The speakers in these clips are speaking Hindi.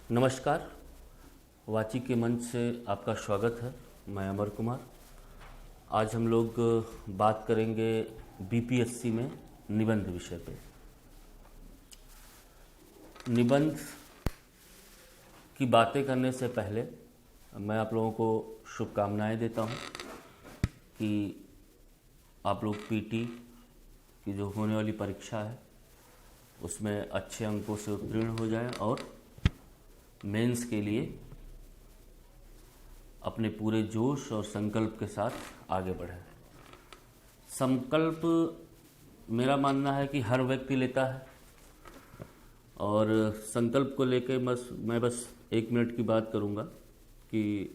नमस्कार। वाची के मंच से आपका स्वागत है। मैं अमर कुमार। आज हम लोग बात करेंगे बीपीएससी में निबंध विषय पे। निबंध की बातें करने से पहले मैं आप लोगों को शुभकामनाएं देता हूं कि आप लोग पीटी की जो होने वाली परीक्षा है उसमें अच्छे अंकों से उत्तीर्ण हो जाएं और मेंस के लिए अपने पूरे जोश और संकल्प के साथ आगे बढ़ें। संकल्प मेरा मानना है कि हर व्यक्ति लेता है और संकल्प को लेकर मैं बस 1 मिनट की बात करूंगा कि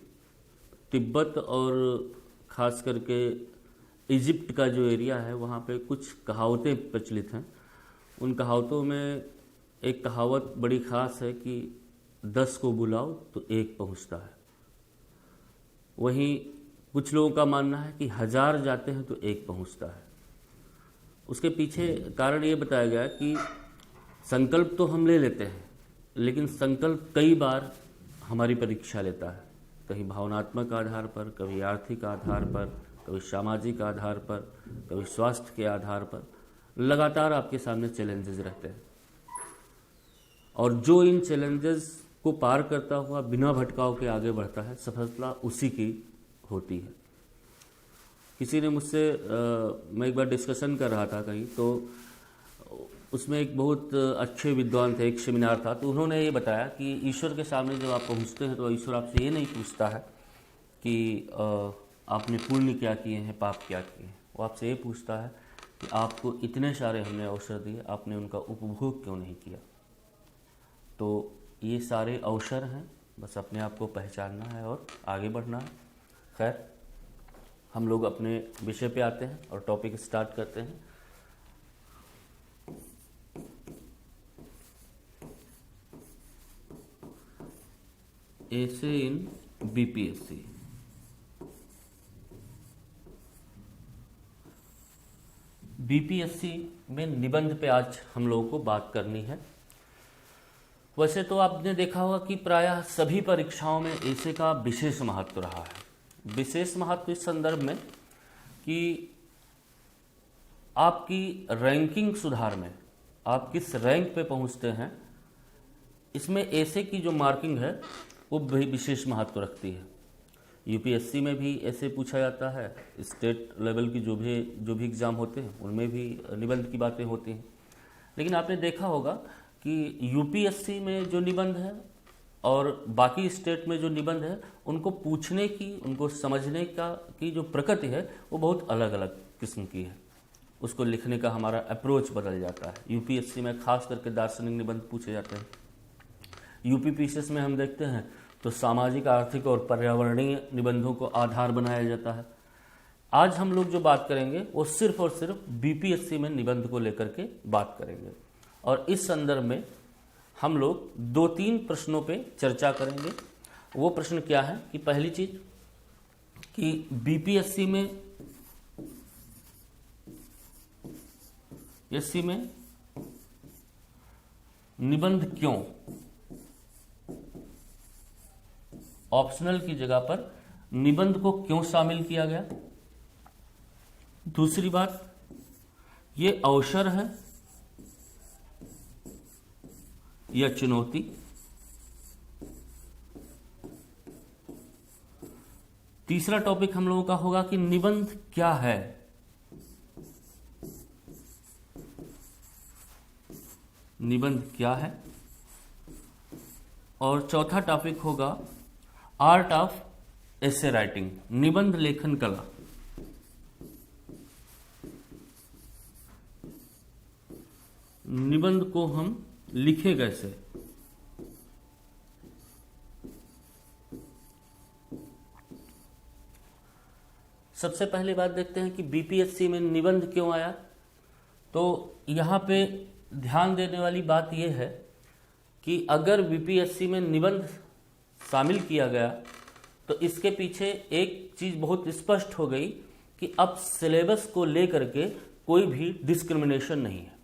तिब्बत और ख़ास करके इजिप्ट का जो एरिया है वहाँ पे कुछ कहावतें प्रचलित हैं। उन कहावतों में एक कहावत बड़ी ख़ास है कि 10 को बुलाओ तो 1 पहुंचता है। वहीं कुछ लोगों का मानना है कि 1000 जाते हैं तो 1 पहुंचता है। उसके पीछे कारण ये बताया गया कि संकल्प तो हम ले लेते हैं, लेकिन संकल्प कई बार हमारी परीक्षा लेता है। कहीं भावनात्मक आधार पर, कभी आर्थिक आधार पर, कभी सामाजिक आधार पर, कभी स्वास्थ्य के आधार पर लगातार आपके सामने चैलेंजेस रहते हैं। और जो इन चैलेंजेस को पार करता हुआ बिना भटकाव के आगे बढ़ता है, सफलता उसी की होती है। किसी ने मुझसे मैं एक बार डिस्कशन कर रहा था कहीं, तो उसमें एक बहुत अच्छे विद्वान थे, एक सेमिनार था, तो उन्होंने ये बताया कि ईश्वर के सामने जब आप पहुंचते हैं तो ईश्वर आपसे ये नहीं पूछता है कि आपने पुण्य क्या किए हैं, पाप क्या किए हैं। वो आपसे ये पूछता है कि आपको इतने सारे हमने अवसर दिए, आपने उनका उपभोग क्यों नहीं किया। तो ये सारे अवसर हैं, बस अपने आप को पहचानना है और आगे बढ़ना है। खैर, हम लोग अपने विषय पे आते हैं और टॉपिक स्टार्ट करते हैं। ऐसे इन बीपीएससी। बीपीएससी में निबंध पे आज हम लोगों को बात करनी है। वैसे तो आपने देखा होगा कि प्रायः सभी परीक्षाओं में ऐसे का विशेष महत्व रहा है। विशेष महत्व इस संदर्भ में कि आपकी रैंकिंग सुधार में, आप किस रैंक पे पहुंचते हैं, इसमें ऐसे की जो मार्किंग है वो भी विशेष महत्व रखती है। यूपीएससी में भी ऐसे पूछा जाता है, स्टेट लेवल की जो भी एग्ज़ाम होते हैं उनमें भी निबंध की बातें होती हैं। लेकिन आपने देखा होगा कि यूपीएससी में जो निबंध है और बाकी स्टेट में जो निबंध है, उनको पूछने की, उनको समझने की जो प्रकृति है वो बहुत अलग अलग किस्म की है। उसको लिखने का हमारा अप्रोच बदल जाता है। यूपीएससी में खास करके दार्शनिक निबंध पूछे जाते हैं। यूपीपीसीएस में हम देखते हैं तो सामाजिक, आर्थिक और पर्यावरणीय निबंधों को आधार बनाया जाता है। आज हम लोग जो बात करेंगे वो सिर्फ और सिर्फ बीपीएससी में निबंध को लेकर के बात करेंगे। और इस संदर्भ में हम लोग 2-3 प्रश्नों पे चर्चा करेंगे। वो प्रश्न क्या है कि पहली चीज कि बीपीएससी में निबंध क्यों ऑप्शनल की जगह पर निबंध को क्यों शामिल किया गया। दूसरी बात, ये अवसर है या चुनौती। तीसरा टॉपिक हम लोगों का होगा कि निबंध क्या है। निबंध क्या है। और चौथा टॉपिक होगा आर्ट ऑफ एसे राइटिंग, निबंध लेखन कला। निबंध को हम लिखे कैसे। सबसे पहली बात देखते हैं कि बीपीएससी में निबंध क्यों आया। तो यहाँ पे ध्यान देने वाली बात यह है कि अगर बीपीएससी में निबंध शामिल किया गया तो इसके पीछे एक चीज बहुत स्पष्ट हो गई कि अब सिलेबस को लेकर के कोई भी डिस्क्रिमिनेशन नहीं है।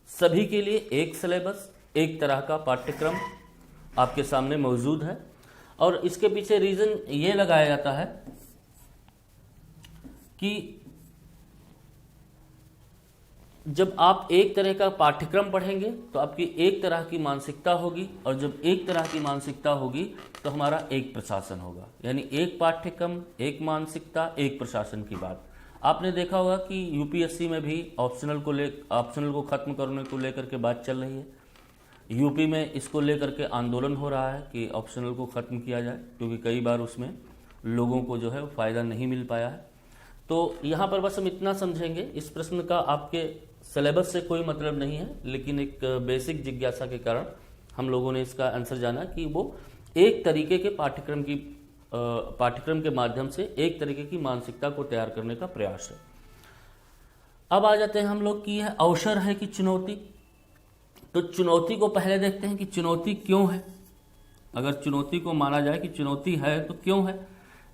सभी के लिए एक सिलेबस, एक तरह का पाठ्यक्रम आपके सामने मौजूद है। और इसके पीछे रीज़न ये लगाया जाता है कि जब आप एक तरह का पाठ्यक्रम पढ़ेंगे तो आपकी एक तरह की मानसिकता होगी, और जब एक तरह की मानसिकता होगी तो हमारा एक प्रशासन होगा। यानी एक पाठ्यक्रम, एक मानसिकता, एक प्रशासन की बात। आपने देखा होगा कि यूपीएससी में भी ऑप्शनल को ख़त्म करने को लेकर के बात चल रही है। यूपी में इसको लेकर के आंदोलन हो रहा है कि ऑप्शनल को ख़त्म किया जाए, क्योंकि कई बार उसमें लोगों को जो है फ़ायदा नहीं मिल पाया है। तो यहाँ पर बस हम इतना समझेंगे, इस प्रश्न का आपके सिलेबस से कोई मतलब नहीं है, लेकिन एक बेसिक जिज्ञासा के कारण हम लोगों ने इसका आंसर जाना कि वो एक तरीके के पाठ्यक्रम के माध्यम से एक तरीके की मानसिकता को तैयार करने का प्रयास है। अब आ जाते हैं हम लोग कि यह अवसर है कि चुनौती। तो चुनौती को पहले देखते हैं कि चुनौती क्यों है। अगर चुनौती को माना जाए कि चुनौती है तो क्यों है,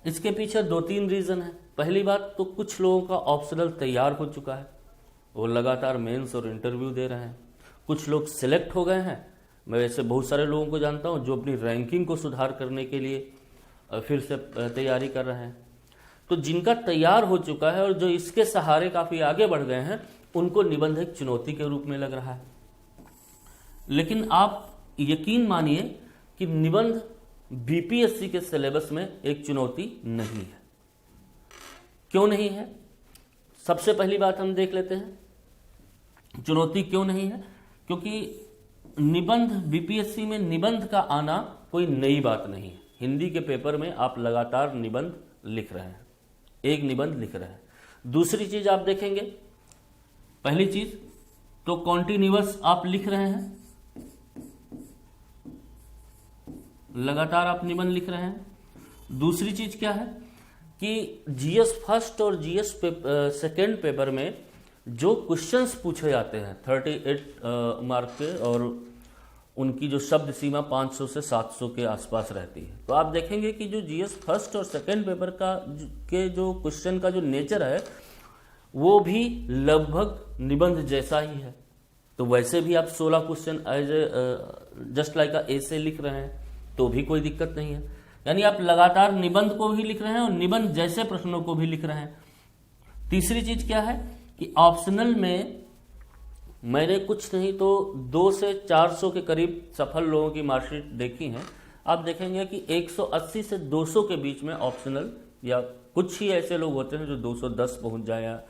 इसके पीछे 2-3 रीज़न है। पहली बात तो कुछ लोगों का ऑप्शनल तैयार हो चुका है, वो लगातार मेंस और इंटरव्यू दे रहे हैं। कुछ लोग सिलेक्ट हो गए हैं। मैं वैसे बहुत सारे लोगों को जानता हूं जो अपनी रैंकिंग को सुधार करने के लिए फिर से तैयारी कर रहे हैं। तो जिनका तैयार हो चुका है और जो इसके सहारे काफ़ी आगे बढ़ गए हैं, उनको निबंध एक चुनौती के रूप में लग रहा है। लेकिन आप यकीन मानिए कि निबंध बीपीएससी के सिलेबस में एक चुनौती नहीं है। क्यों नहीं है? सबसे पहली बात हम देख लेते हैं चुनौती क्यों नहीं है। क्योंकि निबंध, बीपीएससी में निबंध का आना कोई नई बात नहीं है। हिंदी के पेपर में आप लगातार निबंध लिख रहे हैं, एक निबंध लिख रहे हैं। दूसरी चीज आप देखेंगे, पहली चीज तो कॉन्टिन्यूअस आप लिख रहे हैं, लगातार आप निबंध लिख रहे हैं। दूसरी चीज क्या है कि जीएस फर्स्ट और जीएस सेकेंड पेपर में जो क्वेश्चंस पूछे जाते हैं 38 मार्क के, और उनकी जो शब्द सीमा 500 से 700 के आसपास रहती है। तो आप देखेंगे कि जो जीएस फर्स्ट और सेकेंड पेपर के जो क्वेश्चन का जो नेचर है वो भी लगभग निबंध जैसा ही है। तो वैसे भी आप 16 question as just like a ऐसे लिख रहे हैं तो भी कोई दिक्कत नहीं है। यानी आप लगातार निबंध को भी लिख रहे हैं और निबंध जैसे प्रश्नों को भी लिख रहे हैं। तीसरी चीज क्या है कि ऑप्शनल में मैंने कुछ नहीं तो 200 से 400 के करीब सफल लोगों की मार्कशीट देखी है। आप देखेंगे कि 180 से 200 के बीच में ऑप्शनल, या कुछ ही ऐसे लोग होते हैं जो 210 पहुंच जाए या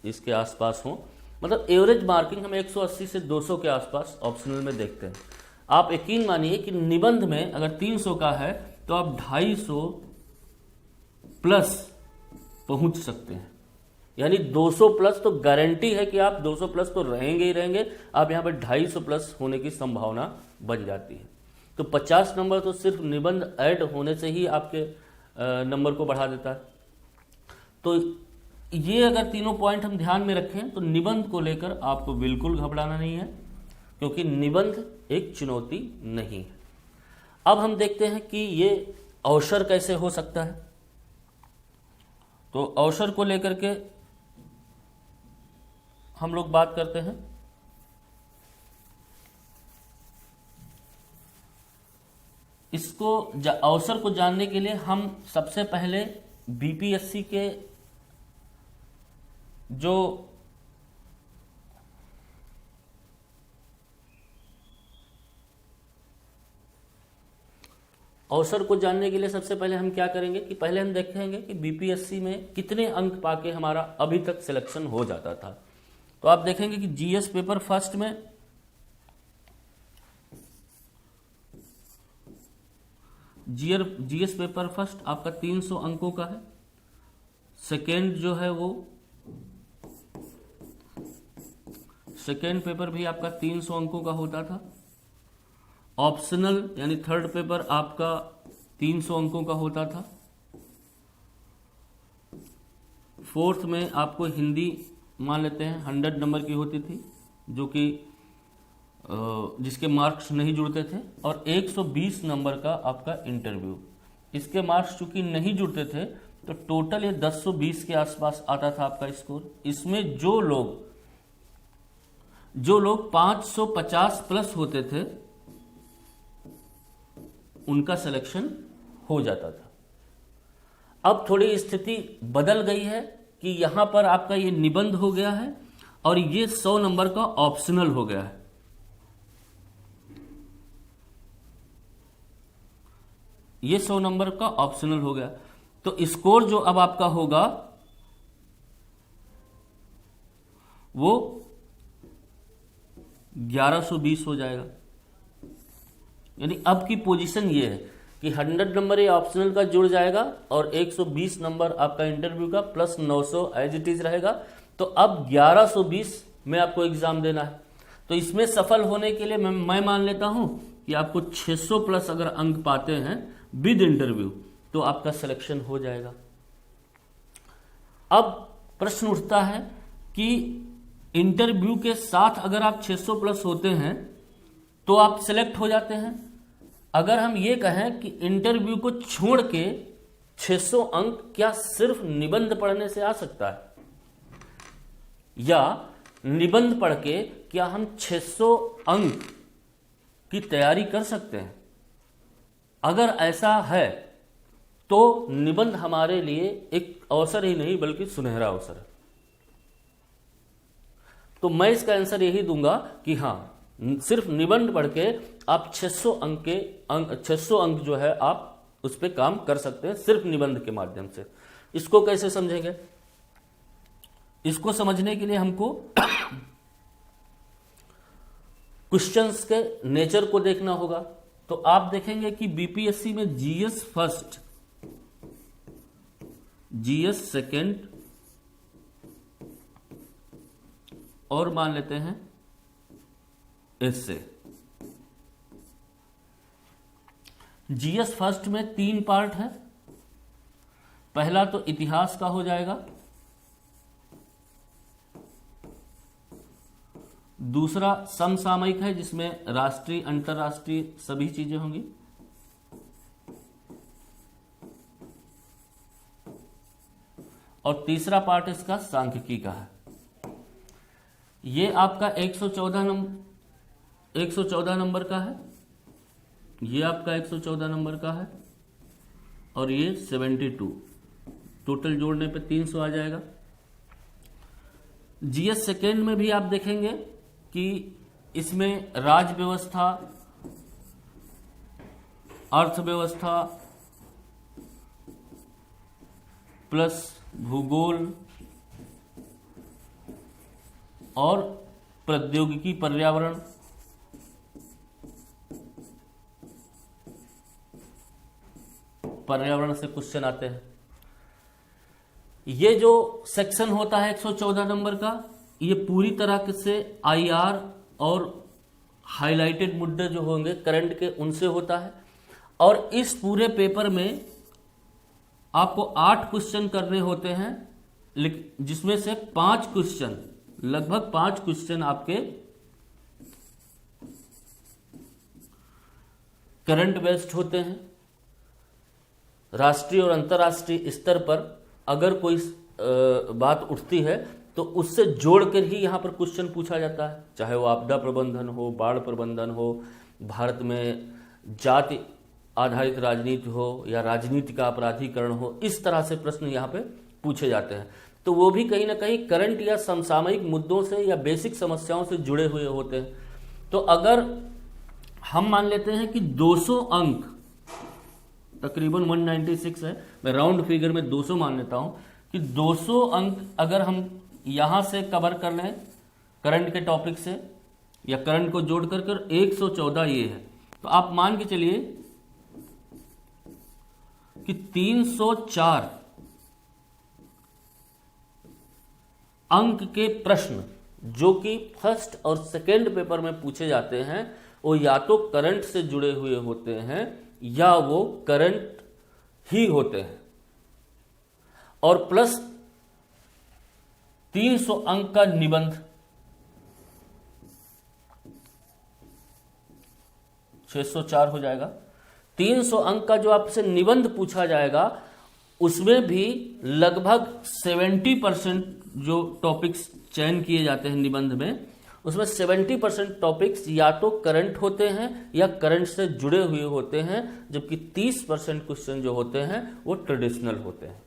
इसके आसपास हो। मतलब एवरेज मार्किंग हम 180 से 200 के आसपास ऑप्शनल में देखते हैं। आप यकीन मानिए कि निबंध में अगर 300 का है तो आप 250 प्लस पहुंच सकते हैं। यानी 200 प्लस तो गारंटी है कि आप 200 प्लस तो रहेंगे ही रहेंगे। आप यहाँ पर 250 प्लस होने की संभावना बन जाती है। तो 50 नंबर तो सिर्फ निबंध ऐड होने से ही आपके नंबर को बढ़ा देता है। तो ये अगर तीनों पॉइंट हम ध्यान में रखें तो निबंध को लेकर आपको बिल्कुल घबराना नहीं है, क्योंकि निबंध एक चुनौती नहीं है। अब हम देखते हैं कि ये अवसर कैसे हो सकता है। तो अवसर को लेकर के हम लोग बात करते हैं। इसको अवसर को जानने के लिए हम सबसे पहले बीपीएससी के जो अवसर को जानने के लिए सबसे पहले हम क्या करेंगे कि पहले हम देखेंगे कि बीपीएससी में कितने अंक पाके हमारा अभी तक सिलेक्शन हो जाता था। तो आप देखेंगे कि जीएस पेपर फर्स्ट में जीएस पेपर फर्स्ट आपका 300 अंकों का है। सेकेंड जो है वो सेकेंड पेपर भी आपका 300 अंकों का होता था। ऑप्शनल यानी थर्ड पेपर आपका 300 अंकों का होता था। फोर्थ में आपको हिंदी मान लेते हैं 100 नंबर की होती थी, जो कि जिसके मार्क्स नहीं जुड़ते थे, और 120 नंबर का आपका इंटरव्यू। इसके मार्क्स चूंकि नहीं जुड़ते थे तो टोटल ये 1020 के आसपास आता था आपका स्कोर। इसमें जो लोग 550 प्लस होते थे उनका सिलेक्शन हो जाता था। अब थोड़ी स्थिति बदल गई है कि यहां पर आपका ये निबंध हो गया है और ये 100 नंबर का ऑप्शनल हो गया है। ये 100 नंबर का ऑप्शनल हो गया, तो स्कोर जो अब आपका होगा वो 1120 हो जाएगा। यानी अब की पोजीशन ये है कि 100 नंबर ये ऑप्शनल का जुड़ जाएगा और 120 नंबर आपका इंटरव्यू का प्लस 900 एज इट इज रहेगा। तो अब 1120 में आपको एग्जाम देना है। तो इसमें सफल होने के लिए मैं मान लेता हूं कि आपको 600 प्लस अगर अंक पाते हैं विद इंटरव्यू तो आपका सिलेक्शन हो जाएगा। अब प्रश्न उठता है कि इंटरव्यू के साथ अगर आप 600 प्लस होते हैं तो आप सिलेक्ट हो जाते हैं। अगर हम ये कहें कि इंटरव्यू को छोड़ के 600 अंक क्या सिर्फ निबंध पढ़ने से आ सकता है, या निबंध पढ़ के क्या हम 600 अंक की तैयारी कर सकते हैं? अगर ऐसा है तो निबंध हमारे लिए एक अवसर ही नहीं बल्कि सुनहरा अवसर है। तो मैं इसका आंसर यही दूंगा कि हाँ, सिर्फ निबंध पढ़ के आप 600 अंक जो है आप उस पर काम कर सकते हैं सिर्फ निबंध के माध्यम से। इसको कैसे समझेंगे? इसको समझने के लिए हमको क्वेश्चंस के नेचर को देखना होगा। तो आप देखेंगे कि बीपीएससी में जीएस फर्स्ट, जीएस सेकंड और मान लेते हैं इससे जीएस फर्स्ट में 3 पार्ट है। पहला तो इतिहास का हो जाएगा, दूसरा समसामयिक है जिसमें राष्ट्रीय अंतर्राष्ट्रीय सभी चीजें होंगी, और तीसरा पार्ट इसका सांख्यिकी का है। ये आपका 114 नंबर का है, ये आपका 114 नंबर का है और ये 72, टोटल जोड़ने पे 300 आ जाएगा। जीएस सेकेंड में भी आप देखेंगे कि इसमें राज्य व्यवस्था, अर्थव्यवस्था प्लस भूगोल और प्रौद्योगिकी पर्यावरण, पर्यावरण से क्वेश्चन आते हैं। ये जो सेक्शन होता है 114 नंबर का, ये पूरी तरह से आईआर और हाइलाइटेड मुद्दे जो होंगे करंट के उनसे होता है। और इस पूरे पेपर में आपको 8 क्वेश्चन करने होते हैं, जिसमें से 5 क्वेश्चन, लगभग 5 क्वेश्चन आपके करंट बेस्ड होते हैं। राष्ट्रीय और अंतर्राष्ट्रीय स्तर पर अगर कोई बात उठती है तो उससे जोड़कर ही यहां पर क्वेश्चन पूछा जाता है, चाहे वो आपदा प्रबंधन हो, बाढ़ प्रबंधन हो, भारत में जाति आधारित राजनीति हो या राजनीति का अपराधीकरण हो, इस तरह से प्रश्न यहां पे पूछे जाते हैं। तो वो भी कहीं ना कहीं करंट या समसामयिक मुद्दों से या बेसिक समस्याओं से जुड़े हुए होते हैं। तो अगर हम मान लेते हैं कि 200 अंक, तकरीबन 196 है, मैं राउंड फिगर में 200 मान लेता हूं कि 200 अंक अगर हम यहां से कवर कर लें करंट के टॉपिक से या करंट को जोड़ कर 114 ये है, तो आप मान के चलिए कि 304 अंक के प्रश्न जो कि फर्स्ट और सेकेंड पेपर में पूछे जाते हैं वो या तो करंट से जुड़े हुए होते हैं या वो करंट ही होते हैं, और प्लस 300 अंक का निबंध, 604 हो जाएगा। 300 अंक का जो आपसे निबंध पूछा जाएगा उसमें भी लगभग 70% जो टॉपिक्स चयन किए जाते हैं निबंध में उसमें 70% टॉपिक्स या तो करंट होते हैं या करंट से जुड़े हुए होते हैं, जबकि 30% क्वेश्चन जो होते हैं वो ट्रेडिशनल होते हैं।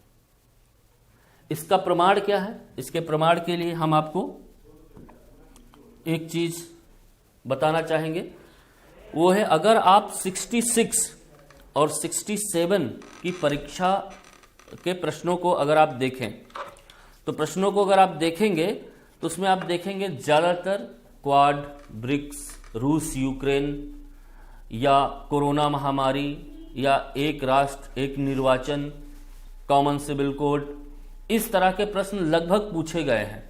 इसका प्रमाण क्या है? इसके प्रमाण के लिए हम आपको एक चीज बताना चाहेंगे, वो है अगर आप 66 और 67 की परीक्षा के प्रश्नों को अगर आप देखें, तो प्रश्नों को अगर आप देखेंगे तो उसमें आप देखेंगे ज़्यादातर क्वाड, ब्रिक्स, रूस यूक्रेन या कोरोना महामारी या एक राष्ट्र एक निर्वाचन, कॉमन सिविल कोड, इस तरह के प्रश्न लगभग पूछे गए हैं।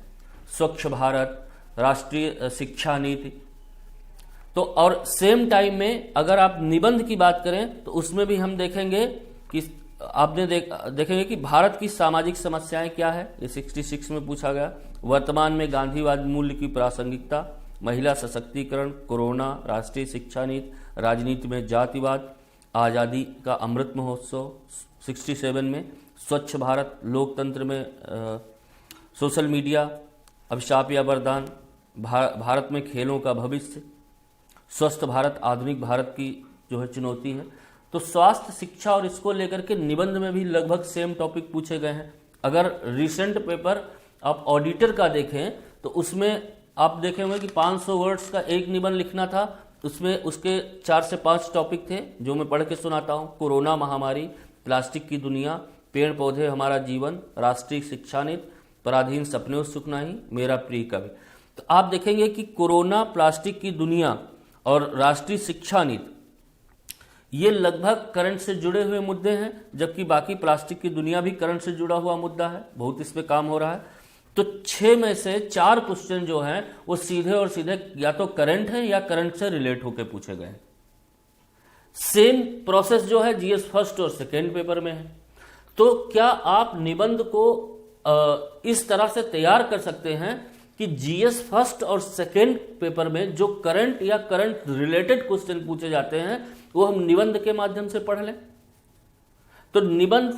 स्वच्छ भारत, राष्ट्रीय शिक्षा नीति। तो और सेम टाइम में अगर आप निबंध की बात करें तो उसमें भी हम देखेंगे कि आपने देखेंगे कि भारत की सामाजिक समस्याएं क्या है, ये 66 में पूछा गया। वर्तमान में गांधीवाद मूल्य की प्रासंगिकता, महिला सशक्तिकरण, कोरोना, राष्ट्रीय शिक्षा नीति, राजनीति में जातिवाद, आज़ादी का अमृत महोत्सव 67 में, स्वच्छ भारत, लोकतंत्र में सोशल मीडिया, अभिशाप या वरदान, भारत में खेलों का भविष्य, स्वस्थ भारत, आधुनिक भारत की जो है चुनौती है। तो स्वास्थ्य, शिक्षा और इसको लेकर के निबंध में भी लगभग सेम टॉपिक पूछे गए हैं। अगर रिसेंट पेपर आप ऑडिटर का देखें तो उसमें आप देखे होंगे कि 500 वर्ड्स का एक निबंध लिखना था, उसमें उसके 4 से 5 टॉपिक थे जो मैं पढ़ के सुनाता हूँ। कोरोना महामारी, प्लास्टिक की दुनिया, पेड़ पौधे हमारा जीवन, राष्ट्रीय शिक्षा नीति, पराधीन सपने सुख नहीं, मेरा प्रिय कवि। तो आप देखेंगे कि कोरोना, प्लास्टिक की दुनिया और राष्ट्रीय शिक्षा नीति ये लगभग करंट से जुड़े हुए मुद्दे हैं, जबकि बाकी प्लास्टिक की दुनिया भी करंट से जुड़ा हुआ मुद्दा है, बहुत इस पे काम हो रहा है। तो 6 में से 4 क्वेश्चन जो हैं वो सीधे और सीधे या तो करंट है या करंट से रिलेट होकर पूछे गए हैं। सेम प्रोसेस जो है जीएस फर्स्ट और सेकेंड पेपर में है। तो क्या आप निबंध को इस तरह से तैयार कर सकते हैं कि जीएस फर्स्ट और सेकेंड पेपर में जो करंट या करंट रिलेटेड क्वेश्चन पूछे जाते हैं वो हम निबंध के माध्यम से पढ़ लें। तो निबंध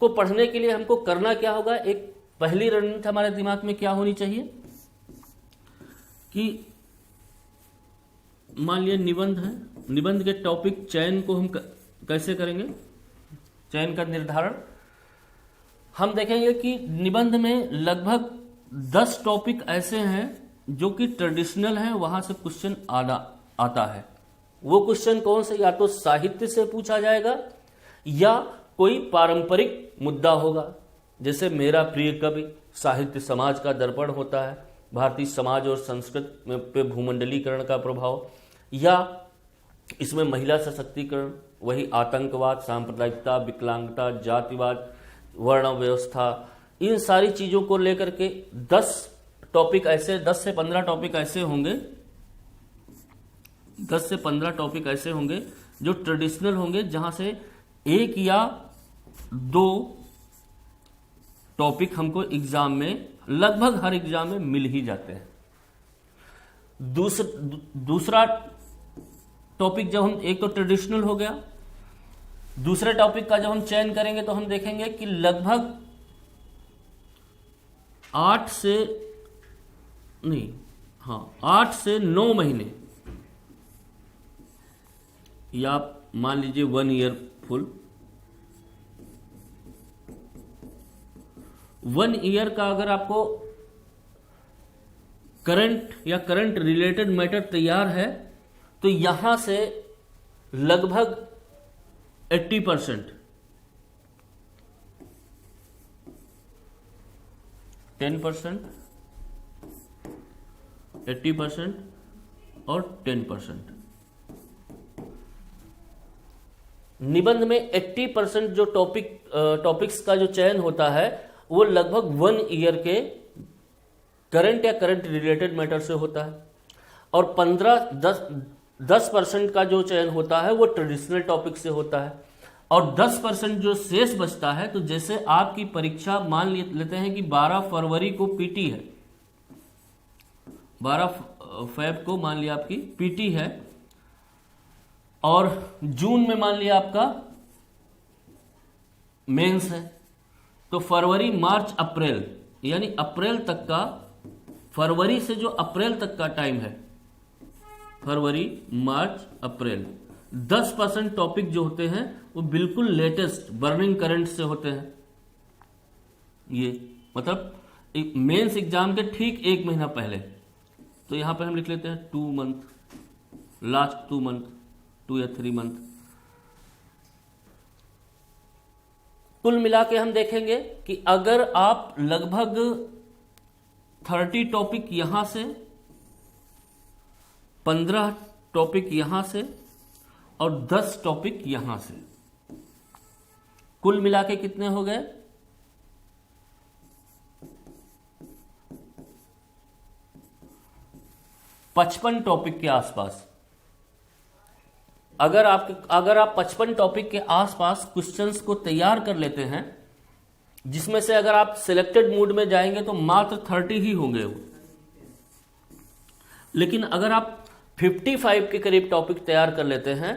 को पढ़ने के लिए हमको करना क्या होगा? एक पहली रणनीति हमारे दिमाग में क्या होनी चाहिए कि मान लिया निबंध है, निबंध के टॉपिक चयन को हम कैसे करेंगे, चयन का निर्धारण। हम देखेंगे कि निबंध में लगभग 10 टॉपिक ऐसे हैं जो कि ट्रेडिशनल हैं, वहां से क्वेश्चन आता है। वो क्वेश्चन कौन से? या तो साहित्य से पूछा जाएगा या कोई पारंपरिक मुद्दा होगा, जैसे मेरा प्रिय कवि, साहित्य समाज का दर्पण होता है, भारतीय समाज और संस्कृति पे भूमंडलीकरण का प्रभाव, या इसमें महिला सशक्तिकरण, वही आतंकवाद, सांप्रदायिकता, विकलांगता, जातिवाद, वर्ण व्यवस्था, इन सारी चीजों को लेकर के 10 टॉपिक ऐसे, 10 से 15 टॉपिक ऐसे होंगे, 10 से 15 टॉपिक ऐसे होंगे जो ट्रेडिशनल होंगे, जहां से एक या 2 टॉपिक हमको एग्जाम में, लगभग हर एग्जाम में मिल ही जाते हैं। दूसरा टॉपिक जब हम, एक तो ट्रेडिशनल हो गया, दूसरे टॉपिक का जब हम चयन करेंगे तो हम देखेंगे कि लगभग 8 से 9 महीने, या आप मान लीजिए 1 ईयर फुल, 1 ईयर का अगर आपको करंट या करंट रिलेटेड मैटर तैयार है तो यहां से लगभग 80%, 10%, 80% और 10%। निबंध में 80% जो टॉपिक्स का जो चयन होता है वो लगभग 1 ईयर के करंट या करंट रिलेटेड मैटर से होता है, और 10% का जो चयन होता है वो ट्रेडिशनल टॉपिक से होता है, और 10% जो शेष बचता है, तो जैसे आपकी परीक्षा मान लेते हैं कि 12 फरवरी को पीटी है, 12 फेब को मान लिया आपकी पीटी है, और जून में मान लिया आपका मेंस है, तो फरवरी, मार्च, अप्रैल, यानी अप्रैल तक का फरवरी से जो अप्रैल तक का टाइम है, फरवरी मार्च अप्रैल, 10% टॉपिक जो होते हैं वो बिल्कुल लेटेस्ट बर्निंग करंट से होते हैं। ये मतलब मेंस एग्जाम के ठीक 1 महीना पहले। तो यहां पर हम लिख लेते हैं 2 मंथ, लास्ट 2 मंथ, 2 या 3 मंथ। कुल मिला के हम देखेंगे कि अगर आप लगभग 30 टॉपिक यहां से, 15 टॉपिक यहां से और 10 टॉपिक यहां से, कुल मिला के कितने हो गए? 55 टॉपिक के आसपास। अगर आप 55 टॉपिक के आसपास क्वेश्चंस को तैयार कर लेते हैं, जिसमें से अगर आप सिलेक्टेड मूड में जाएंगे तो मात्र 30 ही होंगे वो। लेकिन अगर आप 55 के करीब टॉपिक तैयार कर लेते हैं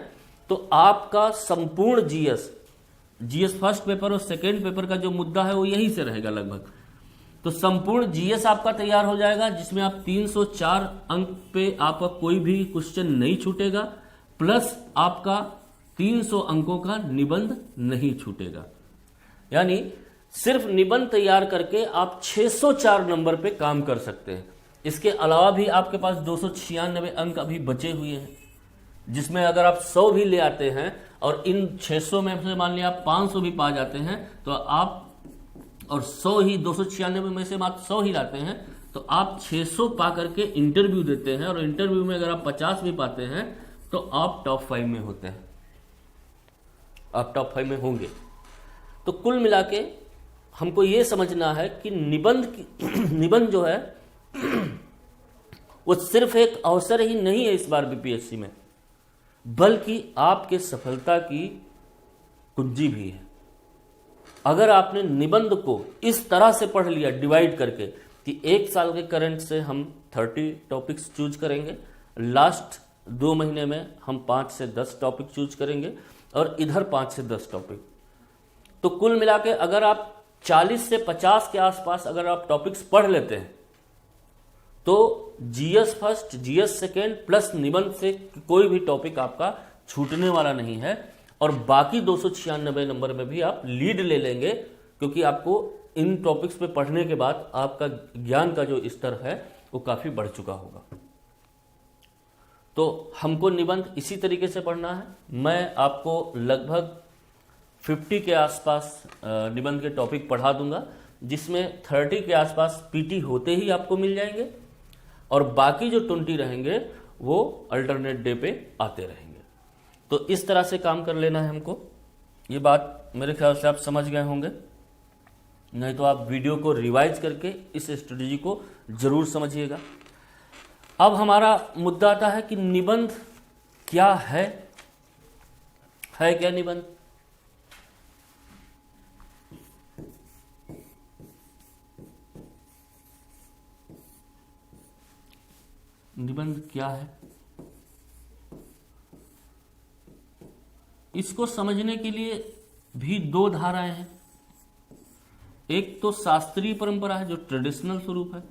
तो आपका संपूर्ण जीएस फर्स्ट पेपर और सेकेंड पेपर का जो मुद्दा है वो यही से रहेगा लगभग। तो संपूर्ण जीएस आपका तैयार हो जाएगा, जिसमें आप 304 अंक पे आपका कोई भी क्वेश्चन नहीं छूटेगा, प्लस आपका 300 अंकों का निबंध नहीं छूटेगा। यानी सिर्फ निबंध तैयार करके आप 604 नंबर पे काम कर सकते हैं। इसके अलावा भी आपके पास 296 अंक अभी बचे हुए हैं, जिसमें अगर आप 100 भी ले आते हैं और इन 600 में से मान लिया आप 500 भी पा जाते हैं तो आप, और 100 ही 296 में से मात्र 100 ही लाते हैं तो आप 600 पा करके इंटरव्यू देते हैं, और इंटरव्यू में अगर आप 50 भी पाते हैं तो आप टॉप 5 में होते हैं, आप टॉप 5 में होंगे। तो कुल मिला के हमको ये समझना है कि निबंध जो है वो सिर्फ एक अवसर ही नहीं है इस बार बीपीएससी में, बल्कि आपके सफलता की कुंजी भी है। अगर आपने निबंध को इस तरह से पढ़ लिया डिवाइड करके कि 1 साल के करंट से हम 30 टॉपिक्स चूज करेंगे, लास्ट 2 महीने में हम 5 से 10 टॉपिक चूज करेंगे और इधर 5 से 10 टॉपिक, तो कुल मिला के अगर आप 40 से 50 के आसपास अगर आप टॉपिक्स पढ़ लेते हैं तो GS first, GS second plus निबंध से कोई भी टॉपिक आपका छूटने वाला नहीं है, और बाकी 296 नंबर में भी आप लीड ले लेंगे, क्योंकि आपको इन टॉपिक्स पे पढ़ने के बाद आपका ज्ञान का जो स्तर है वो काफी बढ़ चुका होगा। तो हमको निबंध इसी तरीके से पढ़ना है। मैं आपको लगभग 50 के आसपास निबंध के टॉपिक पढ़ा दूंगा, जिसमें 30 के आसपास पीटी होते ही आपको मिल जाएंगे, और बाकी जो 20 रहेंगे वो अल्टरनेट डे पे आते रहेंगे। तो इस तरह से काम कर लेना है हमको। ये बात मेरे ख्याल से आप समझ गए होंगे, नहीं तो आप वीडियो को रिवाइज करके इस स्ट्रेटेजी को जरूर समझिएगा। अब हमारा मुद्दा आता है कि निबंध क्या है क्या निबंध? निबंध क्या है? इसको समझने के लिए भी 2 धाराएं हैं। एक तो शास्त्रीय परंपरा है जो ट्रेडिशनल स्वरूप है,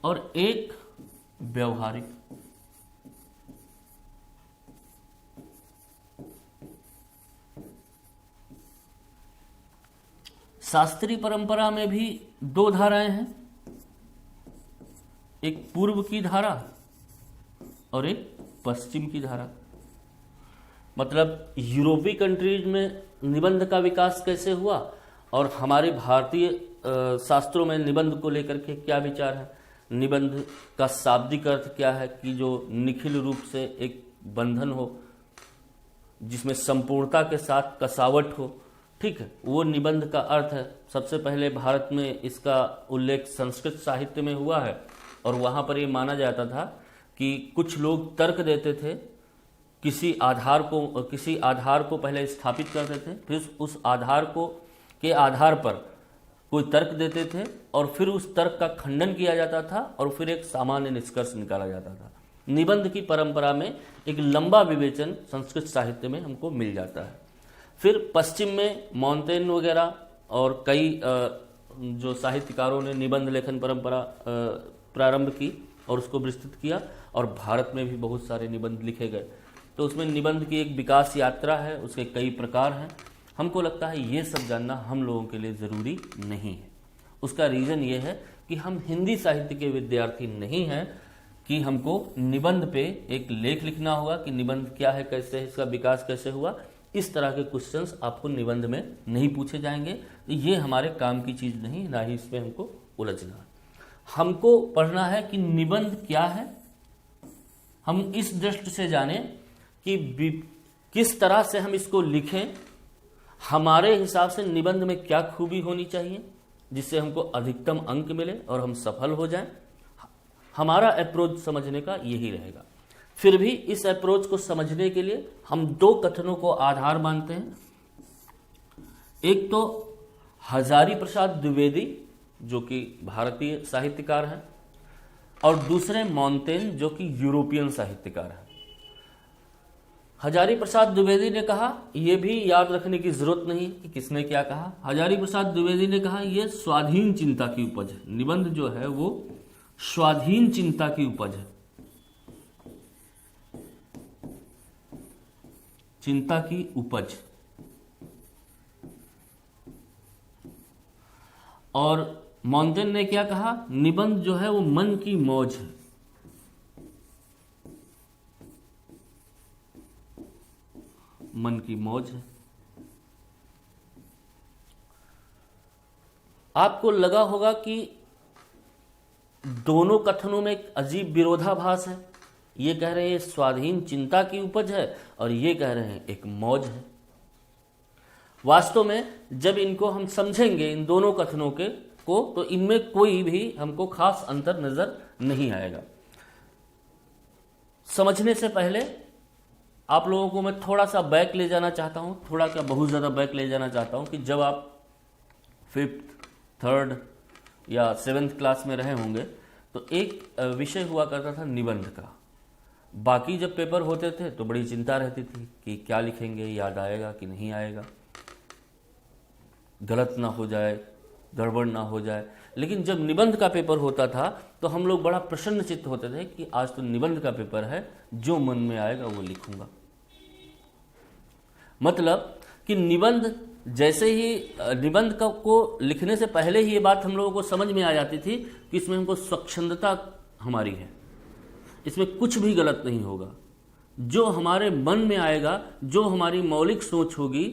और एक व्यवहारिक। शास्त्रीय परंपरा में भी 2 धाराएं हैं, एक पूर्व की धारा और एक पश्चिम की धारा। मतलब यूरोपीय कंट्रीज में निबंध का विकास कैसे हुआ और हमारे भारतीय शास्त्रों में निबंध को लेकर के क्या विचार है, निबंध का शाब्दिक अर्थ क्या है कि जो निखिल रूप से एक बंधन हो, जिसमें संपूर्णता के साथ कसावट हो, ठीक है, वो निबंध का अर्थ है। सबसे पहले भारत में इसका उल्लेख संस्कृत साहित्य में हुआ है, और वहाँ पर ये माना जाता था कि कुछ लोग तर्क देते थे, किसी आधार को पहले स्थापित करते थे, फिर उस आधार के आधार पर कोई तर्क देते थे, और फिर उस तर्क का खंडन किया जाता था, और फिर एक सामान्य निष्कर्ष निकाला जाता था। निबंध की परंपरा में एक लंबा विवेचन संस्कृत साहित्य में हमको मिल जाता है। फिर पश्चिम में मॉन्टेन वगैरह और कई जो साहित्यकारों ने निबंध लेखन परंपरा प्रारंभ की और उसको विस्तृत किया, और भारत में भी बहुत सारे निबंध लिखे गए। तो उसमें निबंध की एक विकास यात्रा है, उसके कई प्रकार हैं। हमको लगता है ये सब जानना हम लोगों के लिए ज़रूरी नहीं है। उसका रीज़न ये है कि हम हिंदी साहित्य के विद्यार्थी नहीं हैं कि हमको निबंध पे एक लेख लिखना होगा कि निबंध क्या है, कैसे है, इसका विकास कैसे हुआ। इस तरह के क्वेश्चंस आपको निबंध में नहीं पूछे जाएंगे। तो ये हमारे काम की चीज़ नहीं, ना ही इसमें हमको उलझना। हमको पढ़ना है कि निबंध क्या है, हम इस दृष्टि से जानें कि किस तरह से हम इसको लिखें, हमारे हिसाब से निबंध में क्या खूबी होनी चाहिए जिससे हमको अधिकतम अंक मिले और हम सफल हो जाएं। हमारा अप्रोच समझने का यही रहेगा। फिर भी इस अप्रोच को समझने के लिए हम दो कथनों को आधार मानते हैं। एक तो हजारी प्रसाद द्विवेदी जो कि भारतीय साहित्यकार हैं, और दूसरे मॉन्टेन जो कि यूरोपियन साहित्यकार हैं। हजारी प्रसाद द्विवेदी ने कहा, यह भी याद रखने की जरूरत नहीं कि किसने क्या कहा। हजारी प्रसाद द्विवेदी ने कहा यह स्वाधीन चिंता की उपज है। निबंध जो है वो स्वाधीन चिंता की उपज है, चिंता की उपज। और मॉन्टेन ने क्या कहा, निबंध जो है वो मन की मौज है। मन की मौज है। आपको लगा होगा कि दोनों कथनों में एक अजीब विरोधाभास है। ये कह रहे हैं स्वाधीन चिंता की उपज है और ये कह रहे हैं एक मौज है। वास्तव में जब इनको हम समझेंगे, इन दोनों कथनों के को, तो इनमें कोई भी हमको खास अंतर नजर नहीं आएगा। समझने से पहले आप लोगों को मैं थोड़ा सा बैक ले जाना चाहता हूं, थोड़ा क्या बहुत ज़्यादा बैक ले जाना चाहता हूं कि जब आप 5th, 3rd या 7th क्लास में रहे होंगे तो एक विषय हुआ करता था निबंध का। बाकी जब पेपर होते थे तो बड़ी चिंता रहती थी कि क्या लिखेंगे, याद आएगा कि नहीं आएगा, गलत ना हो जाए, गड़बड़ ना हो जाए। लेकिन जब निबंध का पेपर होता था तो हम लोग बड़ा प्रसन्न चित्त होते थे कि आज तो निबंध का पेपर है, जो मन में आएगा वो लिखूंगा। मतलब कि निबंध जैसे ही निबंध को लिखने से पहले ही ये बात हम लोगों को समझ में आ जाती थी कि इसमें हमको स्वच्छंदता हमारी है, इसमें कुछ भी गलत नहीं होगा। जो हमारे मन में आएगा, जो हमारी मौलिक सोच होगी,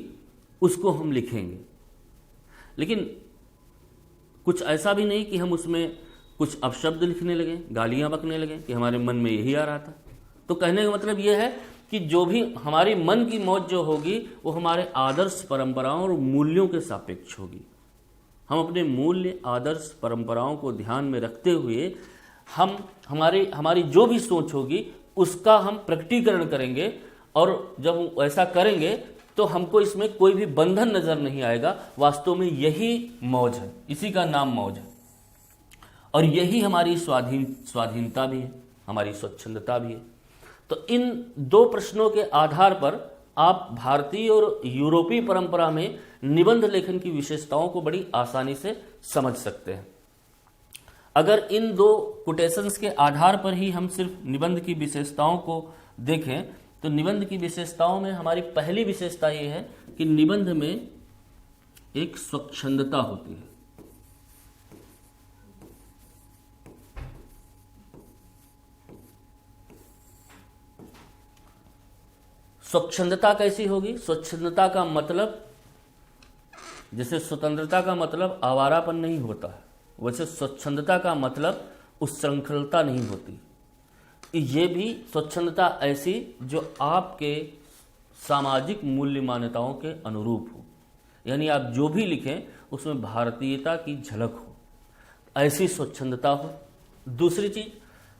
उसको हम लिखेंगे। लेकिन कुछ ऐसा भी नहीं कि हम उसमें कुछ अपशब्द लिखने लगे, गालियां बकने लगे कि हमारे मन में यही आ रहा था। तो कहने का मतलब यह है कि जो भी हमारी मन की मौज जो होगी वो हमारे आदर्श परंपराओं और मूल्यों के सापेक्ष होगी। हम अपने मूल्य, आदर्श, परंपराओं को ध्यान में रखते हुए हम हमारी जो भी सोच होगी उसका हम प्रकटीकरण करेंगे। और जब हम ऐसा करेंगे तो हमको इसमें कोई भी बंधन नजर नहीं आएगा। वास्तव में यही मौज है, इसी का नाम मौज है। और यही हमारी स्वाधीनता भी है, हमारी स्वच्छंदता भी है। तो इन दो प्रश्नों के आधार पर आप भारतीय और यूरोपीय परंपरा में निबंध लेखन की विशेषताओं को बड़ी आसानी से समझ सकते हैं। अगर इन दो कोटेशंस के आधार पर ही हम सिर्फ निबंध की विशेषताओं को देखें तो निबंध की विशेषताओं में हमारी पहली विशेषता यह है कि निबंध में एक स्वच्छंदता होती है। स्वच्छंदता कैसी होगी? स्वच्छंदता का मतलब, जैसे स्वतंत्रता का मतलब आवारापन नहीं होता है, वैसे स्वच्छंदता का मतलब उच्छृंखलता नहीं होती। ये भी स्वच्छंदता ऐसी जो आपके सामाजिक मूल्य मान्यताओं के अनुरूप हो, यानी आप जो भी लिखें उसमें भारतीयता की झलक हो, ऐसी स्वच्छंदता हो। दूसरी चीज,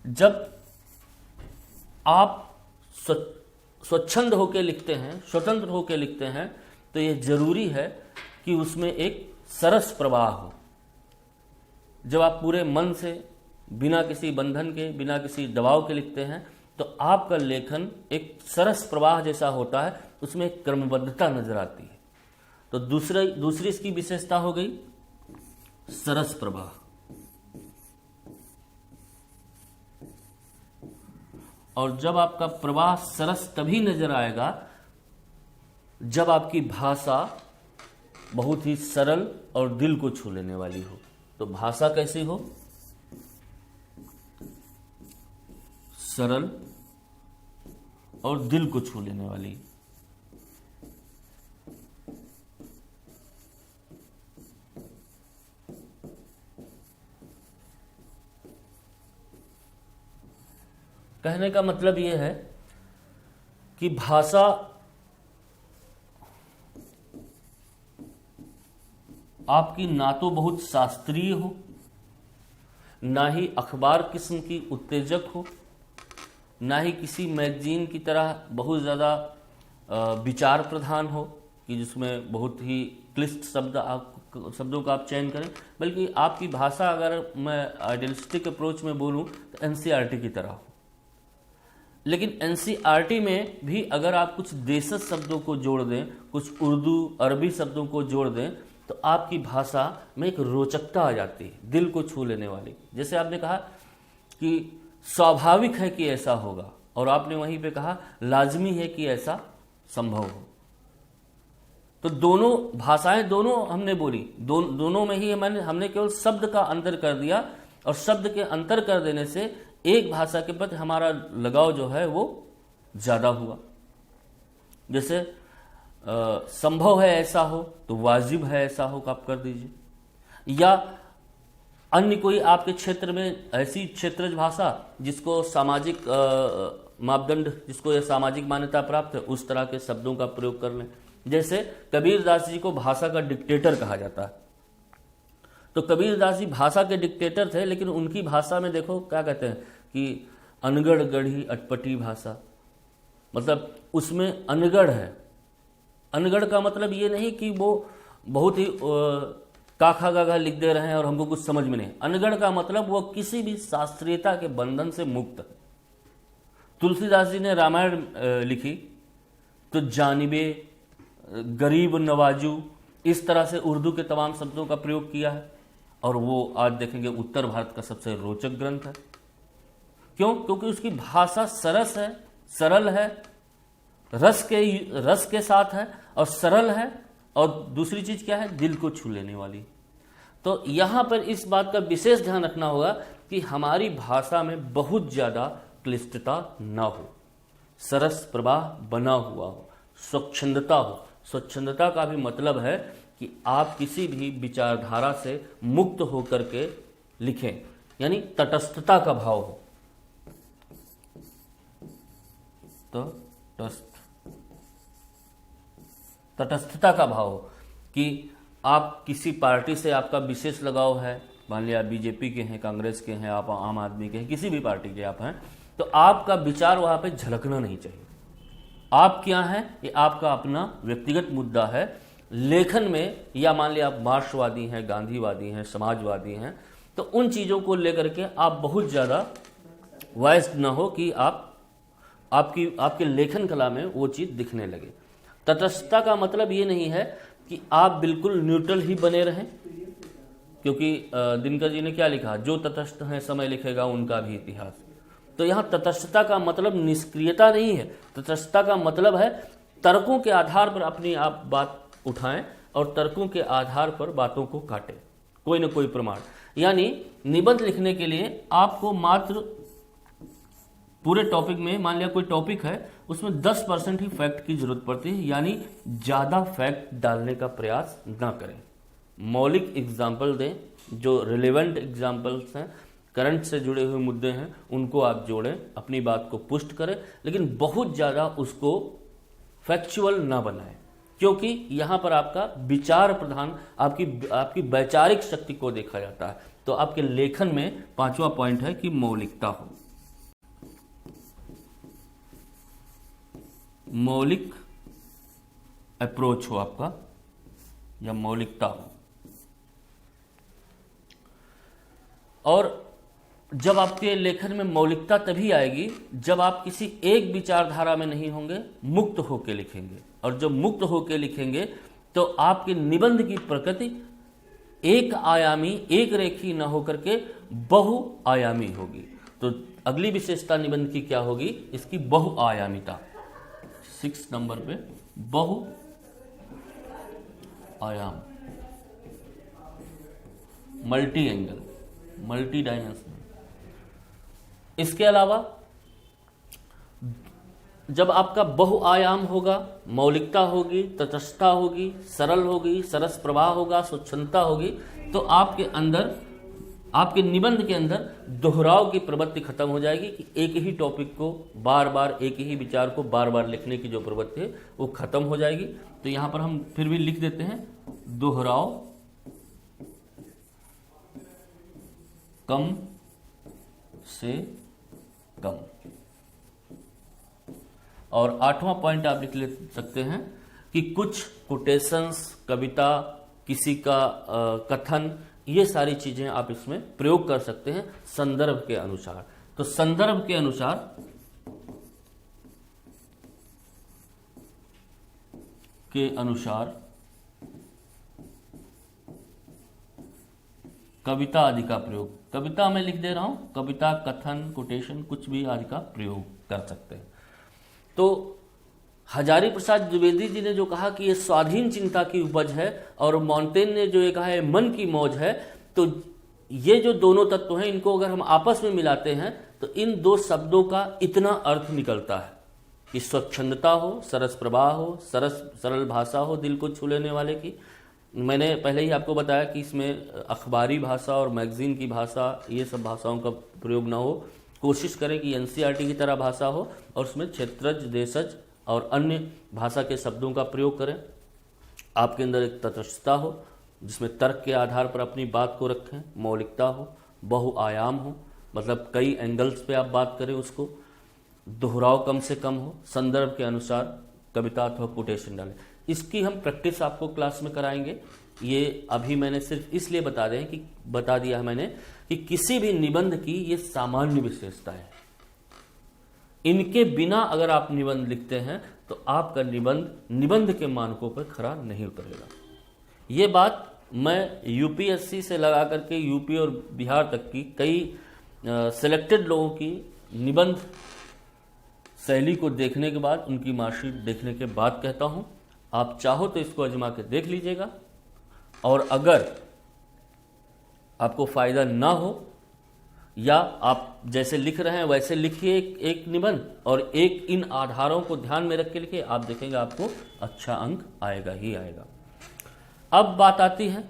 जब आप स्वच्छंद होकर लिखते हैं, स्वतंत्र होकर लिखते हैं, तो ये जरूरी है कि उसमें एक सरस प्रवाह हो। जब आप पूरे मन से, बिना किसी बंधन के, बिना किसी दबाव के लिखते हैं तो आपका लेखन एक सरस प्रवाह जैसा होता है, उसमें एक क्रमबद्धता नजर आती है। तो दूसरी इसकी विशेषता हो गई सरस प्रवाह। और जब आपका प्रवाह सरस तभी नजर आएगा जब आपकी भाषा बहुत ही सरल और दिल को छू लेने वाली हो। तो भाषा कैसी हो? सरल और दिल को छू लेने वाली। कहने का मतलब यह है कि भाषा आपकी ना तो बहुत शास्त्रीय हो, ना ही अखबार किस्म की उत्तेजक हो, ना ही किसी मैगजीन की तरह बहुत ज़्यादा विचार प्रधान हो कि जिसमें बहुत ही क्लिष्ट शब्दों का आप चयन करें, बल्कि आपकी भाषा अगर मैं आइडियलिस्टिक अप्रोच में बोलूं तो एनसीईआरटी की तरह हो। लेकिन एनसीईआरटी में भी अगर आप कुछ देशज शब्दों को जोड़ दें, कुछ उर्दू अरबी शब्दों को जोड़ दें, तो आपकी भाषा में एक रोचकता आ जाती है, दिल को छू लेने वाली। जैसे आपने कहा कि स्वाभाविक है कि ऐसा होगा, और आपने वहीं पे कहा लाजमी है कि ऐसा संभव हो। तो दोनों भाषाएं दोनों हमने बोली, दोनों में ही हमने केवल शब्द का अंतर कर दिया, और शब्द के अंतर कर देने से एक भाषा के प्रति हमारा लगाव जो है वो ज्यादा हुआ। जैसे संभव है ऐसा हो तो वाजिब है ऐसा हो आप कर दीजिए, या अन्य कोई आपके क्षेत्र में ऐसी क्षेत्रज भाषा जिसको सामाजिक मापदंड, जिसको यह सामाजिक मान्यता प्राप्त है, उस तरह के शब्दों का प्रयोग कर लें। जैसे कबीरदास जी को भाषा का डिक्टेटर कहा जाता है। तो कबीरदास जी भाषा के डिक्टेटर थे, लेकिन उनकी भाषा में देखो क्या कहते हैं कि अनगढ़ गढ़ी अटपटी भाषा, मतलब उसमें अनगढ़ है। अनगढ़ का मतलब ये नहीं कि वो बहुत ही काखा गागा लिख दे रहे हैं और हमको कुछ समझ में नहीं। अनगढ़ का मतलब वो किसी भी शास्त्रीयता के बंधन से मुक्त है। तुलसीदास जी ने रामायण लिखी तो जानिबे, गरीब नवाजू, इस तरह से उर्दू के तमाम शब्दों का प्रयोग किया है, और वो आज देखेंगे उत्तर भारत का सबसे रोचक ग्रंथ है। क्यों? क्योंकि उसकी भाषा सरस है, सरल है, रस के साथ है और सरल है, और दूसरी चीज क्या है? दिल को छू लेने वाली। तो यहां पर इस बात का विशेष ध्यान रखना होगा कि हमारी भाषा में बहुत ज्यादा क्लिष्टता ना हो, सरस प्रवाह बना हुआ हो, स्वच्छंदता हो। स्वच्छंदता का भी मतलब है कि आप किसी भी विचारधारा से मुक्त होकर के लिखें, यानी तटस्थता का भाव हो। तो तटस्थता का भाव हो कि आप किसी पार्टी से आपका विशेष लगाव है, मान लिया बीजेपी के हैं, कांग्रेस के हैं, आप आम आदमी के हैं, किसी भी पार्टी के आप हैं, तो आपका विचार वहां पे झलकना नहीं चाहिए। आप क्या हैं ये आपका अपना व्यक्तिगत मुद्दा है। लेखन में, या मान लिया आप मार्क्सवादी हैं, गांधीवादी हैं, समाजवादी हैं, तो उन चीजों को लेकर के आप बहुत ज्यादा वॉइस्ड न हो कि आपके लेखन कला में वो चीज दिखने लगे। तटस्थता का मतलब ये नहीं है कि आप बिल्कुल न्यूट्रल ही बने रहें, क्योंकि दिनकर जी ने क्या लिखा, जो तटस्थ हैं समय लिखेगा उनका भी इतिहास। तो यहाँ तटस्थता का मतलब निष्क्रियता नहीं है। तटस्थता का मतलब है तर्कों के आधार पर अपनी आप बात उठाएं और तर्कों के आधार पर बातों को काटें, कोई न कोई प्रमाण। यानी निबंध लिखने के लिए आपको मात्र पूरे टॉपिक में, मान लिया कोई टॉपिक है, उसमें 10% ही फैक्ट की जरूरत पड़ती है, यानी ज्यादा फैक्ट डालने का प्रयास ना करें। मौलिक एग्जाम्पल दें, जो रिलेवेंट एग्जाम्पल्स हैं, करंट से जुड़े हुए मुद्दे हैं, उनको आप जोड़ें, अपनी बात को पुष्ट करें, लेकिन बहुत ज्यादा उसको फैक्चुअल ना बनाएं, क्योंकि यहां पर आपका विचार प्रधान, आपकी वैचारिक शक्ति को देखा जाता है। तो आपके लेखन में 5वां पॉइंट है कि मौलिकता हो, मौलिक अप्रोच हो आपका, या मौलिकता हो। और जब आपके लेखन में मौलिकता तभी आएगी जब आप किसी एक विचारधारा में नहीं होंगे, मुक्त होकर लिखेंगे। और जब मुक्त होकर लिखेंगे तो आपके निबंध की प्रकृति एक आयामी, एक रेखी न होकर के बहुआयामी होगी। तो अगली विशेषता निबंध की क्या होगी? इसकी बहुआयामिता। 6 नंबर पे बहु आयाम, मल्टी एंगल, मल्टी डायमेंशन। इसके अलावा जब आपका बहुआयाम होगा, मौलिकता होगी, तटस्थता होगी, सरल होगी, सरस प्रवाह होगा, स्वच्छंदता होगी, तो आपके अंदर, आपके निबंध के अंदर दोहराव की प्रवृत्ति खत्म हो जाएगी कि एक ही टॉपिक को बार बार, एक ही विचार को बार बार लिखने की जो प्रवृत्ति है वो खत्म हो जाएगी। तो यहां पर हम फिर भी लिख देते हैं, दोहराव कम से कम। और 8वां पॉइंट आप लिख ले सकते हैं कि कुछ कोटेशंस, कविता, किसी का कथन, ये सारी चीजें आप इसमें प्रयोग कर सकते हैं संदर्भ के अनुसार। तो संदर्भ के अनुसार कविता आदि का प्रयोग, कविता में लिख दे रहा हूं, कविता, कथन, कोटेशन, कुछ भी आदि का प्रयोग कर सकते हैं। तो हजारी प्रसाद द्विवेदी जी ने जो कहा कि ये स्वाधीन चिंता की उपज है, और मॉन्टेन ने जो ये कहा है मन की मौज है, तो ये जो दोनों तत्व हैं, इनको अगर हम आपस में मिलाते हैं तो इन दो शब्दों का इतना अर्थ निकलता है कि स्वच्छंदता हो, सरस प्रवाह हो, सरल भाषा हो, दिल को छू लेने वाले की। मैंने पहले ही आपको बताया कि इसमें अखबारी भाषा और मैगजीन की भाषा, ये सब भाषाओं का प्रयोग ना हो। कोशिश करें कि एनसीईआरटी की तरह भाषा हो और उसमें क्षेत्रज, देशज और अन्य भाषा के शब्दों का प्रयोग करें। आपके अंदर एक तटस्थता हो जिसमें तर्क के आधार पर अपनी बात को रखें, मौलिकता हो, बहुआयाम हो, मतलब कई एंगल्स पे आप बात करें उसको, दोहराव कम से कम हो, संदर्भ के अनुसार कविता अथवा कोटेशन डालें। इसकी हम प्रैक्टिस आपको क्लास में कराएंगे। ये अभी मैंने सिर्फ इसलिए बता दिया है मैंने कि किसी भी निबंध की ये सामान्य विशेषता है। इनके बिना अगर आप निबंध लिखते हैं तो आपका निबंध के मानकों पर खरा नहीं उतरेगा। ये बात मैं यूपीएससी से लगा करके यूपी और बिहार तक की कई सिलेक्टेड लोगों की निबंध शैली को देखने के बाद, उनकी मार्कशीट देखने के बाद कहता हूं। आप चाहो तो इसको आजमा के देख लीजिएगा, और अगर आपको फायदा ना हो या आप जैसे लिख रहे हैं वैसे लिखिए एक निबंध, और एक इन आधारों को ध्यान में रख के लिखिए, आप देखेंगे आपको अच्छा अंक आएगा ही आएगा। अब बात आती है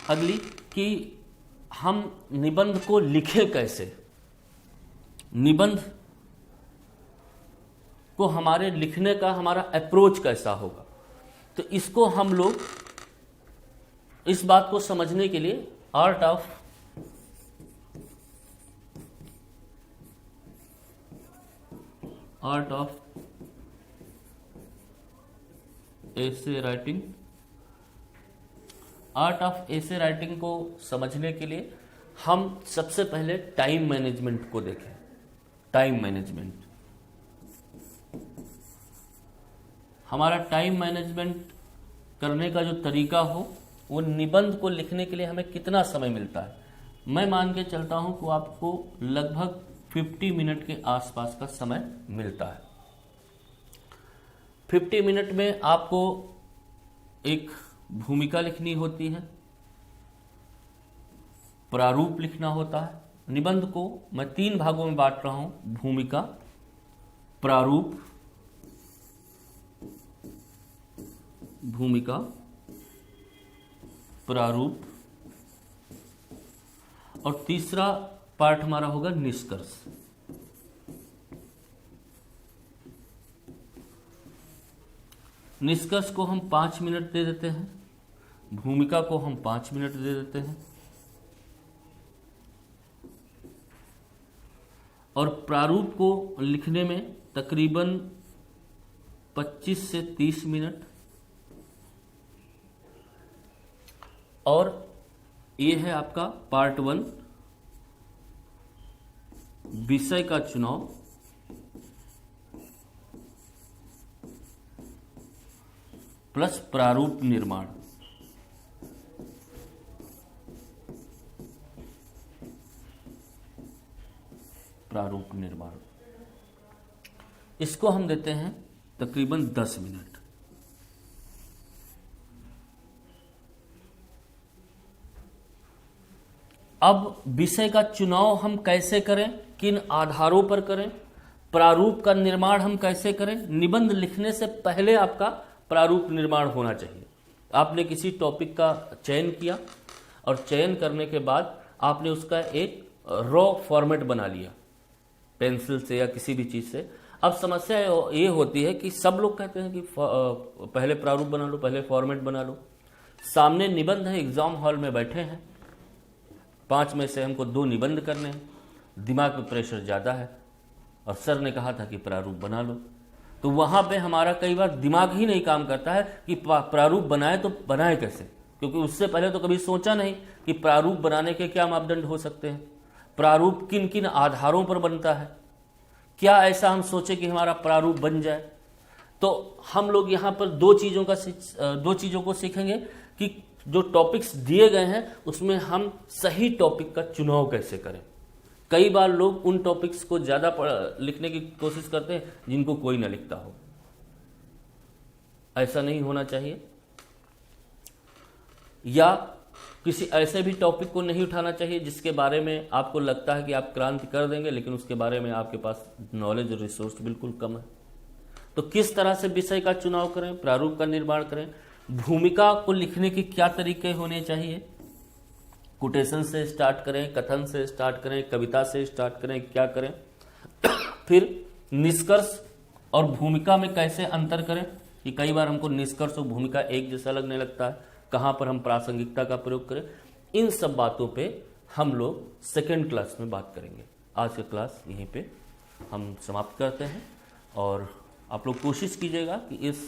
अगली कि हम निबंध को लिखें कैसे, निबंध को हमारे लिखने का हमारा अप्रोच कैसा होगा। तो इसको हम लोग, इस बात को समझने के लिए art of essay writing, art of essay writing को समझने के लिए हम सबसे पहले टाइम मैनेजमेंट को देखें। टाइम मैनेजमेंट, हमारा टाइम मैनेजमेंट करने का जो तरीका हो, वो निबंध को लिखने के लिए हमें कितना समय मिलता है। मैं मान के चलता हूं कि आपको लगभग 50 मिनट के आसपास का समय मिलता है। 50 मिनट में आपको एक भूमिका लिखनी होती है, प्रारूप लिखना होता है। निबंध को मैं 3 भागों में बांट रहा हूं, भूमिका, प्रारूप, भूमिका, प्रारूप, और तीसरा पार्ट हमारा होगा निष्कर्ष। निष्कर्ष को हम 5 मिनट दे देते हैं, भूमिका को हम 5 मिनट दे देते हैं, और प्रारूप को लिखने में तकरीबन 25 से 30 मिनट। और ये है आपका पार्ट 1, विषय का चुनाव, प्लस प्रारूप निर्माण। प्रारूप निर्माण। इसको हम देते हैं तकरीबन 10 मिनट। अब विषय का चुनाव हम कैसे करें, किन आधारों पर करें, प्रारूप का निर्माण हम कैसे करें। निबंध लिखने से पहले आपका प्रारूप निर्माण होना चाहिए। आपने किसी टॉपिक का चयन किया और चयन करने के बाद आपने उसका एक रॉ फॉर्मेट बना लिया पेंसिल से या किसी भी चीज़ से। अब समस्या ये होती है कि सब लोग कहते हैं कि पहले प्रारूप बना लो, पहले फॉर्मेट बना लो। सामने निबंध है, एग्जाम हॉल में बैठे हैं, 5 में से हमको 2 निबंध करने हैं, दिमाग पे प्रेशर ज़्यादा है और सर ने कहा था कि प्रारूप बना लो। तो वहाँ पे हमारा कई बार दिमाग ही नहीं काम करता है कि प्रारूप बनाए तो बनाए कैसे, क्योंकि उससे पहले तो कभी सोचा नहीं कि प्रारूप बनाने के क्या मापदंड हो सकते हैं, प्रारूप किन किन आधारों पर बनता है, क्या ऐसा हम सोचे कि हमारा प्रारूप बन जाए। तो हम लोग यहाँ पर 2 चीज़ों को सीखेंगे कि जो टॉपिक्स दिए गए हैं उसमें हम सही टॉपिक का चुनाव कैसे करें। कई बार लोग उन टॉपिक्स को ज़्यादा लिखने की कोशिश करते हैं जिनको कोई ना लिखता हो। ऐसा नहीं होना चाहिए। या किसी ऐसे भी टॉपिक को नहीं उठाना चाहिए जिसके बारे में आपको लगता है कि आप क्रांति कर देंगे, लेकिन उसके बारे में आपके पास नॉलेज और रिसोर्स बिल्कुल कम है। तो किस तरह से विषय का चुनाव करें, प्रारूप का निर्माण करें, भूमिका को लिखने के क्या तरीके होने चाहिए, कोटेशन से स्टार्ट करें, कथन से स्टार्ट करें, कविता से स्टार्ट करें, क्या करें, फिर निष्कर्ष और भूमिका में कैसे अंतर करें कि कई बार हमको निष्कर्ष और भूमिका एक जैसा लगने लगता है, कहाँ पर हम प्रासंगिकता का प्रयोग करें। इन सब बातों पे हम लोग सेकेंड क्लास में बात करेंगे। आज का क्लास यहीं पे हम समाप्त करते हैं और आप लोग कोशिश कीजिएगा कि इस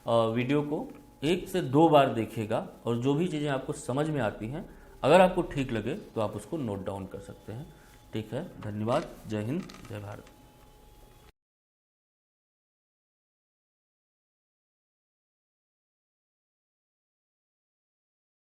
वीडियो को 1 से 2 बार देखिएगा और जो भी चीज़ें आपको समझ में आती हैं, अगर आपको ठीक लगे तो आप उसको नोट डाउन कर सकते हैं। ठीक है, धन्यवाद। जय हिंद, जय भारत।